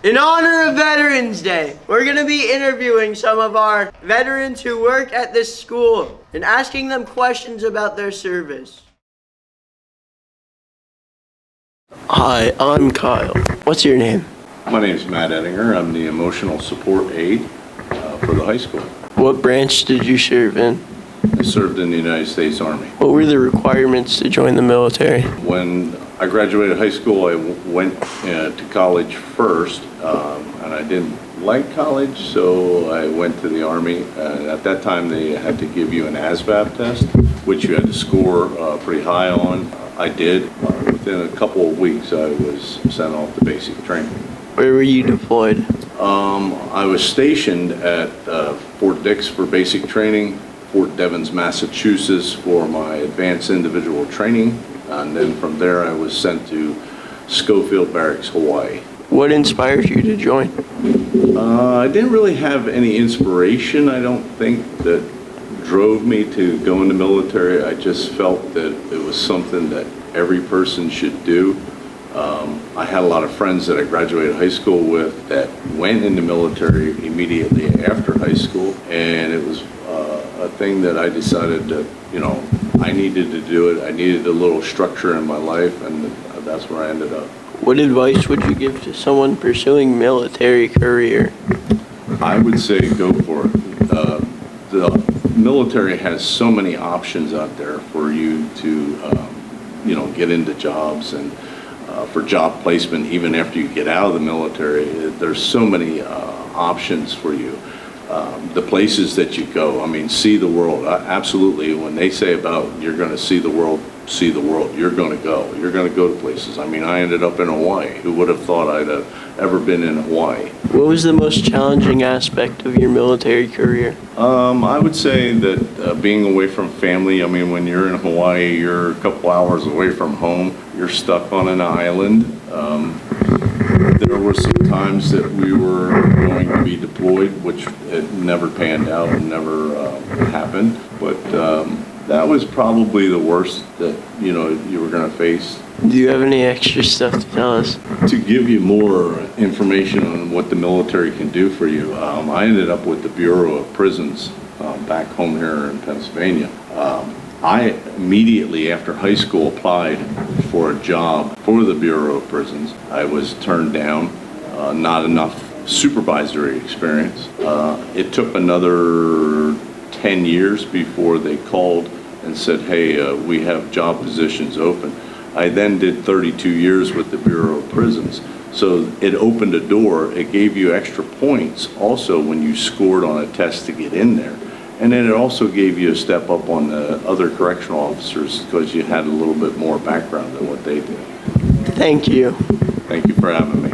In honor of Veterans Day, we're going to be interviewing some of our veterans who work at this school and asking them questions about their service. Hi, I'm Kyle. What's your name? My name is Matt Edinger. I'm the emotional support aide for the high school. What branch did you serve in? I served in the United States Army. What were the requirements to join the military? When I graduated high school, I went to college first, and I didn't like college, so I went to the Army. At that time, they had to give you an ASVAB test, which you had to score pretty high on. I did. Within a couple of weeks, I was sent off to basic training. Where were you deployed? I was stationed at Fort Dix for basic training, Fort Devens, Massachusetts for my advanced individual training, and then from there I was sent to Schofield Barracks, Hawaii. What inspired you to join? I didn't really have any inspiration, I don't think, that drove me to go in the military. I just felt that it was something that every person should do. I had a lot of friends that I graduated high school with that went in the military immediately after high school, and it was a thing that I decided that, I needed to do it. I needed a little structure in my life, and that's where I ended up. What advice would you give to someone pursuing military career? I would say go for it. The military has so many options out there for you to, get into jobs and for job placement even after you get out of the military. There's so many options for you. The places that you go, see the world. Absolutely, when they say about you're going to see the world, you're going to go. You're going to go to places. I ended up in Hawaii. Who would have thought I'd have ever been in Hawaii? What was the most challenging aspect of your military career? I would say that being away from family. When you're in Hawaii, you're a couple hours away from home. You're stuck on an island. There were some times that we were going to be deployed, which it never panned out and never happened. But that was probably the worst that you were going to face. Do you have any extra stuff to tell us? To give you more information on what the military can do for you, I ended up with the Bureau of Prisons back home here in Pennsylvania. I immediately after high school applied for a job for the Bureau of Prisons. I was turned down, not enough supervisory experience. It took another 10 years before they called and said, hey, we have job positions open. I then did 32 years with the Bureau of Prisons. So it opened a door. It gave you extra points also when you scored on a test to get in there. And then it also gave you a step up on the other correctional officers because you had a little bit more background than what they did. Thank you. Thank you for having me.